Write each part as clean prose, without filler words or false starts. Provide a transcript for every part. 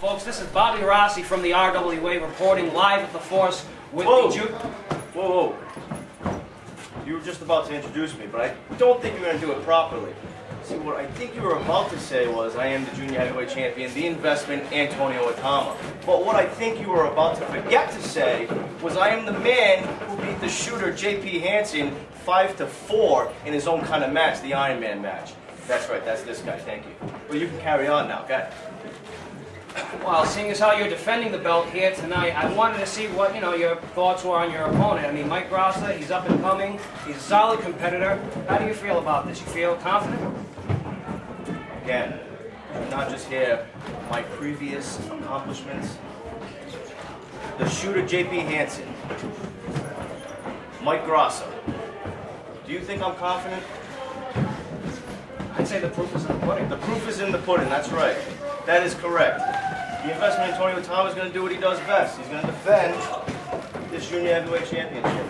folks. This is Bobby Rossi from the RWA reporting live at the Force with Whoa. You were just about to introduce me, but I don't think you're going to do it properly. See, what I think you were about to say was, I am the junior heavyweight champion, the investment, Antonio Atama. But what I think you were about to forget to say was, I am the man who beat the shooter J.P. Hansen 5-4 in his own kind of match, the Iron Man match. That's right, that's this guy, thank you. Well, you can carry on now, go ahead. Well, seeing as how you're defending the belt here tonight, I wanted to see what, your thoughts were on your opponent. I mean, Mike Gracá, he's up and coming. He's a solid competitor. How do you feel about this? You feel confident? Again, I'm not just here my previous accomplishments. The shooter J.P. Hansen, Mike Gracá. Do you think I'm confident? I'd say the proof is in the pudding. The proof is in the pudding, that's right. That is correct. The investment Antonio Atama is going to do what he does best. He's going to defend this junior heavyweight championship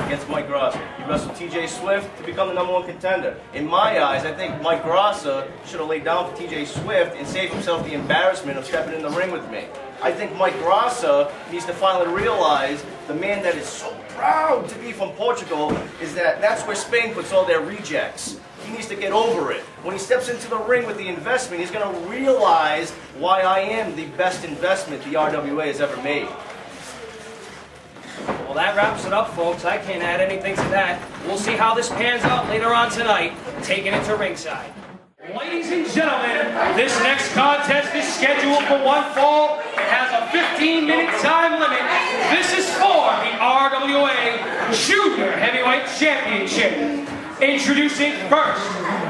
against Mike Gracá. He wrestled TJ Swift to become the #1 contender. In my eyes, I think Mike Gracá should have laid down for TJ Swift and saved himself the embarrassment of stepping in the ring with me. I think Mike Gracá needs to finally realize the man that is so proud to be from Portugal is that's where Spain puts all their rejects. He needs to get over it. When he steps into the ring with the investment, he's going to realize why I am the best investment the RWA has ever made. Well, that wraps it up, folks. I can't add anything to that. We'll see how this pans out later on tonight, taking it to ringside. Ladies and gentlemen, this next contest is scheduled for one fall. It has a 15-minute time limit. This is for the RWA Junior Heavyweight Championship. Introducing first,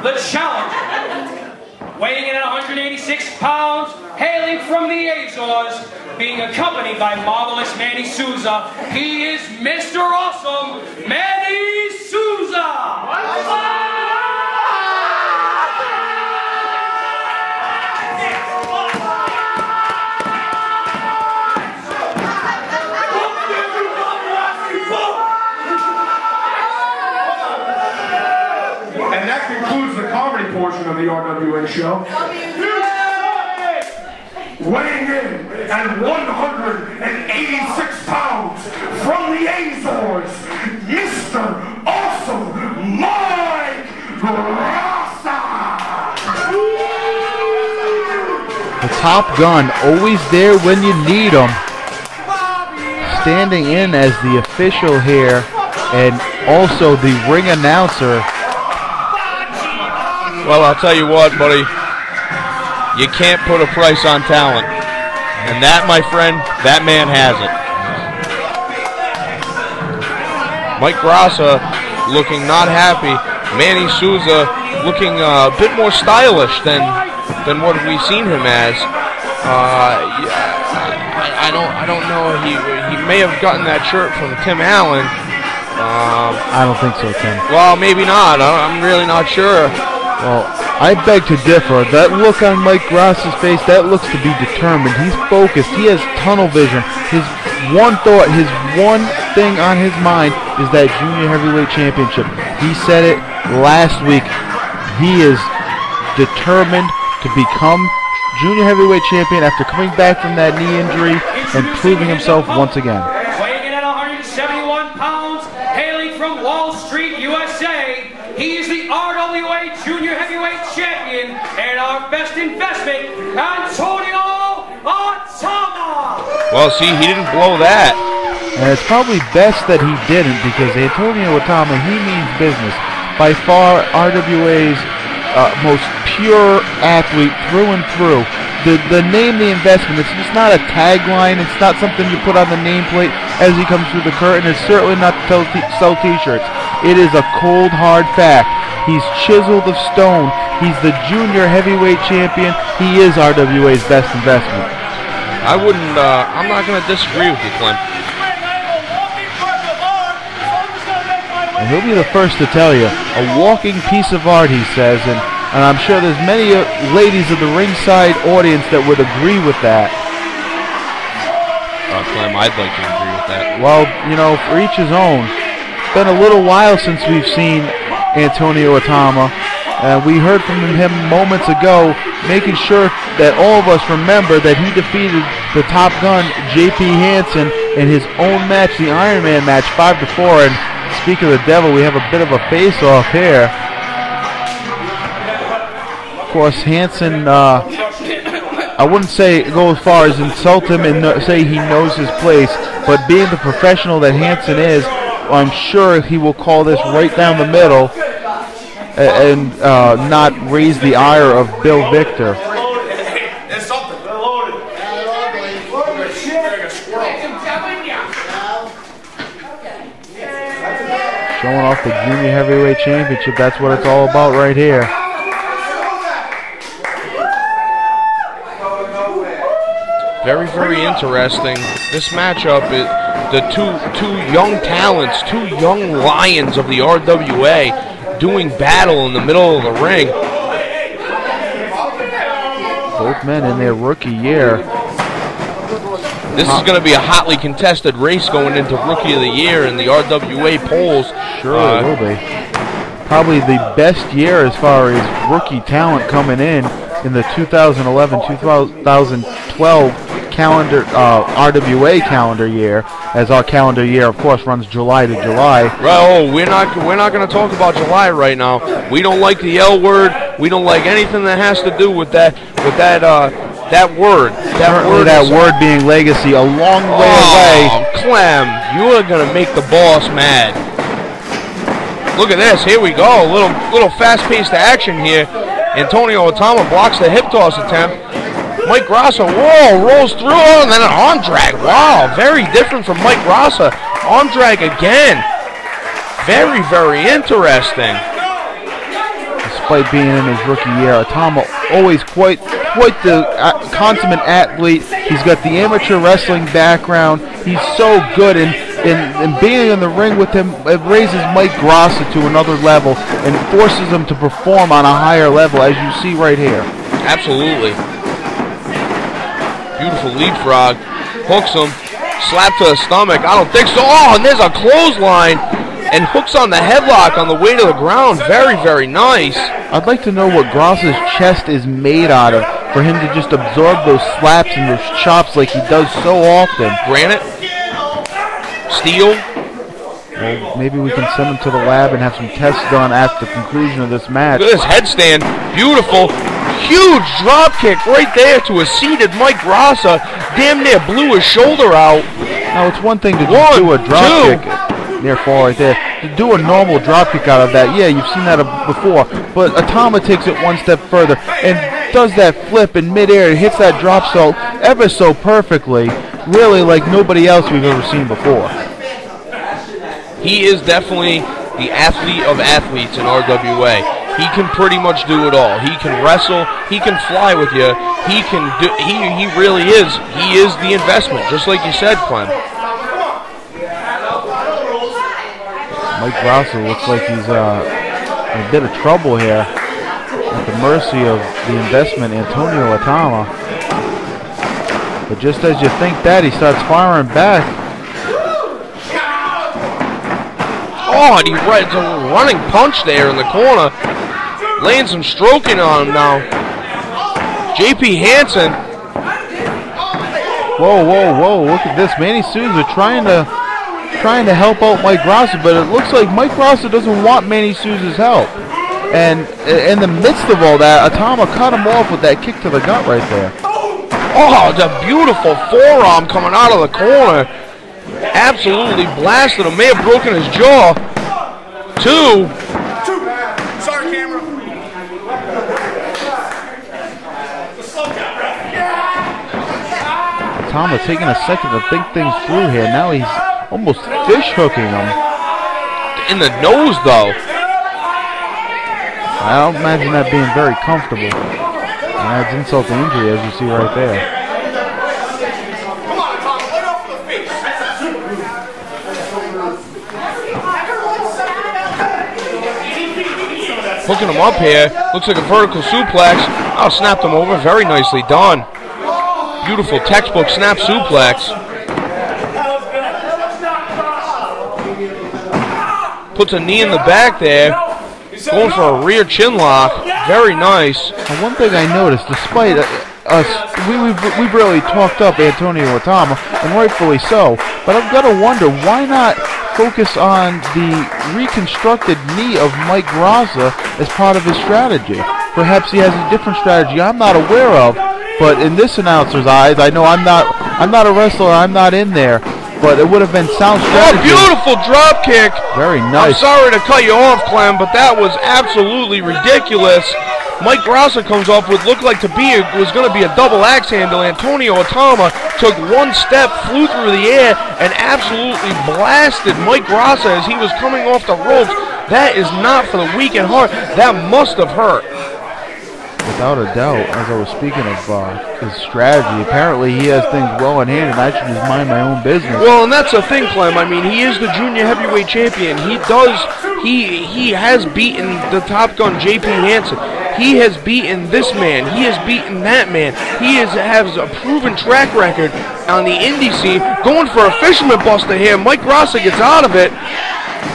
the challenger, weighing in at 186 pounds, hailing from the Azores, being accompanied by marvelous Manny Souza. He is Mr. Awesome, Manny Souza! And that concludes the comedy portion of the RWA show. Weighing in at 186 pounds from the Azores, Mr. Awesome Mike Gracá! The top gun, always there when you need him. Standing in as the official here and also the ring announcer. Well, I'll tell you what, buddy. You can't put a price on talent. And that, my friend, that man has it. Mike Gracá looking not happy. Manny Souza looking a bit more stylish than what we've seen him as. I don't know. He may have gotten that shirt from Tim Allen. I don't think so, Tim. Well, maybe not. I'm really not sure. Well, I beg to differ. That look on Mike Gracá's face, that looks to be determined. He's focused. He has tunnel vision. His one thought, his one thing on his mind is that junior heavyweight championship. He said it last week. He is determined to become junior heavyweight champion after coming back from that knee injury and proving himself once again. Weighing in at 171 pounds, hailing from Wall Street, USA, he is the RWA Junior Heavyweight Champion and our best investment, Antonio Atama! Well, see, he didn't blow that. And it's probably best that he didn't, because Antonio Atama, he means business. By far, RWA's most pure athlete through and through. The name, the investment, it's just not a tagline. It's not something you put on the nameplate as he comes through the curtain. It's certainly not to sell t-shirts. It is a cold, hard fact. He's chiseled of stone. He's the junior heavyweight champion. He is RWA's best investment. I'm not going to disagree with you, Clint. And he'll be the first to tell you, a walking piece of art, he says, and I'm sure there's many ladies of the ringside audience that would agree with that. Clem, I'd like to agree with that. Well, for each his own. It's been a little while since we've seen Antonio Atama, We heard from him moments ago, making sure that all of us remember that he defeated the Top Gun, J.P. Hansen, in his own match, the Iron Man match, 5-4. And speak of the devil, we have a bit of a face-off here. Of course, Hansen, I wouldn't say go as far as insult him and say he knows his place, but being the professional that Hansen is, I'm sure he will call this right down the middle and not raise the ire of Bill Victor. Showing off the Junior Heavyweight Championship, that's what it's all about right here. Very, very interesting. This matchup is the two young talents, two young lions of the RWA doing battle in the middle of the ring. Both men in their rookie year. This is going to be a hotly contested race going into Rookie of the year in the RWA polls. Sure it will be. Probably the best year as far as rookie talent coming in the 2011-2012 calendar, RWA calendar year, as our calendar year, of course, runs July to July. Well, we're not going to talk about July right now. We don't like the L word. We don't like anything that has to do with that word. That word being legacy, a long way away. Clem, you are going to make the boss mad. Look at this. Here we go. A little fast-paced action here. Antonio Atama blocks the hip toss attempt. Mike Gracá, whoa, rolls through, and then an arm drag. Wow, very different from Mike Gracá. Arm drag again. Very, very interesting. Despite being in his rookie year, Atama always quite the consummate athlete. He's got the amateur wrestling background. He's so good, and being in the ring with him, it raises Mike Gracá to another level and forces him to perform on a higher level, as you see right here. Absolutely. Beautiful leapfrog. Hooks him. Slap to the stomach. I don't think so. Oh, and there's a clothesline. And hooks on the headlock on the way to the ground. Very, very nice. I'd like to know what Gracá's chest is made out of for him to just absorb those slaps and those chops like he does so often. Granite? Steel? Well, maybe we can send him to the lab and have some tests done at the conclusion of this match. Look at this headstand. Beautiful. Huge drop kick right there to a seated Mike Gracá. Damn near blew his shoulder out. Now, it's one thing to just do a drop kick. Near fall right there. To do a normal drop kick out of that, yeah, you've seen that before. But Atama takes it one step further and does that flip in midair and hits that drop so ever so perfectly, really like nobody else we've ever seen before. He is definitely the athlete of athletes in RWA. He can pretty much do it all. He can wrestle. He can fly with you. He can do. He really is. He is the investment, just like you said, Clem. Mike Gracá looks like he's in a bit of trouble here at the mercy of the investment, Antonio Atama. But just as you think that, he starts firing back. Oh, and he rides a running punch there in the corner. Laying some stroking on him now. J.P. Hansen. Whoa, whoa, whoa, look at this. Manny Souza trying to help out Mike Gracá, but it looks like Mike Gracá doesn't want Manny Souza's help. And in the midst of all that, Atama cut him off with that kick to the gut right there. Oh, it's a beautiful forearm coming out of the corner. Absolutely blasted him. May have broken his jaw. Two. Sorry, camera. Atama taking a second to think things through here. Now he's almost fish hooking him. In the nose, though. I don't imagine that being very comfortable. And adds insult to injury, as you see right there. Come on, Tom, right off the face. Hooking him up here. Looks like a vertical suplex. Oh, snapped him over. Very nicely done. Beautiful textbook snap suplex. Puts a knee in the back there. Going for a rear chin lock. Very nice. And one thing I noticed, despite us, we've really talked up Antonio Atama, and rightfully so, but I've got to wonder, why not focus on the reconstructed knee of Mike Gracá as part of his strategy? Perhaps he has a different strategy I'm not aware of, but in this announcer's eyes, I know I'm not a wrestler, I'm not in there, but it would have been sound strategy. Oh, beautiful drop kick. Very nice. I'm sorry to cut you off, Clem, but that was absolutely ridiculous. Mike Gracá comes off with looked like was going to be a double axe handle. Antonio Atama took one step, flew through the air, and absolutely blasted Mike Gracá as he was coming off the ropes. That is not for the weak at heart. That must have hurt. Without a doubt, as I was speaking of his strategy, apparently he has things well in hand, and I should just mind my own business. Well, and that's the thing, Clem. I mean, he is the junior heavyweight champion. He has beaten the Top Gun J.P. Hansen. He has beaten this man. He has beaten that man. He has a proven track record on the indie scene. Going for a fisherman buster here. Mike Gracá gets out of it.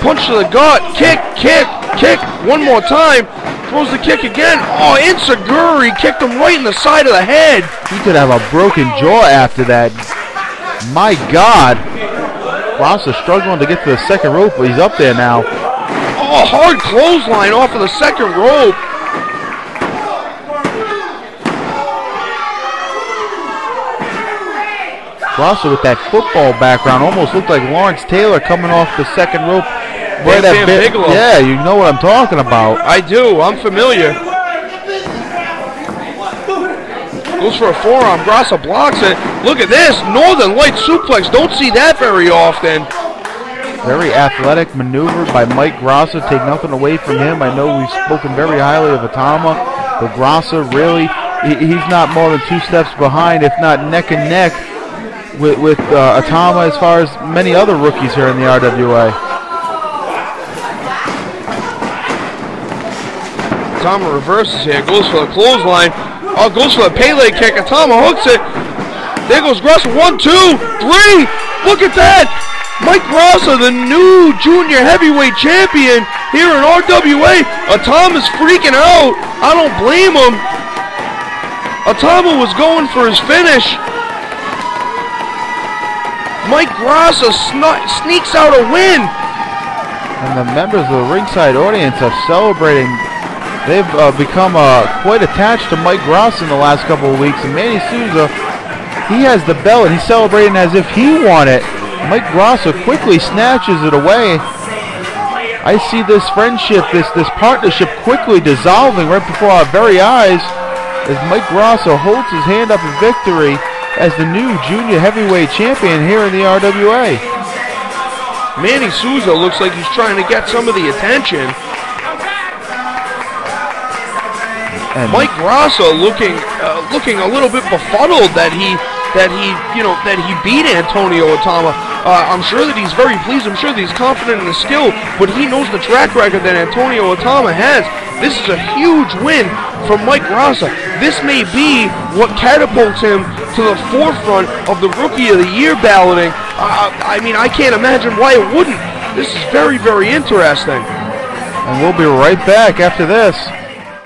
Punch to the gut. Kick, kick, kick. One more time. Throws the kick again. Oh, Insaguri kicked him right in the side of the head. He could have a broken jaw after that. My God. Gracá struggling to get to the second rope, but he's up there now. Oh, hard clothesline off of the second rope. Gracá with that football background almost looked like Lawrence Taylor coming off the second rope. Right at Bigelow. Yeah, you know what I'm talking about. I do. I'm familiar. Goes for a forearm. Gracá blocks it. Look at this. Northern Light suplex. Don't see that very often. Very athletic maneuver by Mike Gracá. Take nothing away from him. I know we've spoken very highly of Atama, but Gracá really, he's not more than 2 steps behind, if not neck and neck, with Atama as far as many other rookies here in the RWA. Atama reverses here, goes for the clothesline. Oh, goes for the Pele kick. Atama hooks it. There goes Gracá. 1, 2, 3. Look at that. Mike Gracá, the new junior heavyweight champion here in RWA. Atama's freaking out. I don't blame him. Atama was going for his finish. Mike Gracá sneaks out a win. And the members of the ringside audience are celebrating. They've become quite attached to Mike Gracá in the last couple of weeks. And Manny Souza, he has the belt, and he's celebrating as if he won it. Mike Gracá quickly snatches it away. I see this friendship, this partnership quickly dissolving right before our very eyes as Mike Gracá holds his hand up in victory as the new junior heavyweight champion here in the RWA. Manny Souza looks like he's trying to get some of the attention. And Mike Gracá looking a little bit befuddled that he beat Antonio Atama. I'm sure that he's very pleased. I'm sure that he's confident in his skill, but he knows the track record that Antonio Atama has. This is a huge win for Mike Gracá. This may be what catapults him to the forefront of the Rookie of the Year balloting. I mean, I can't imagine why it wouldn't. This is very, very interesting. And we'll be right back after this.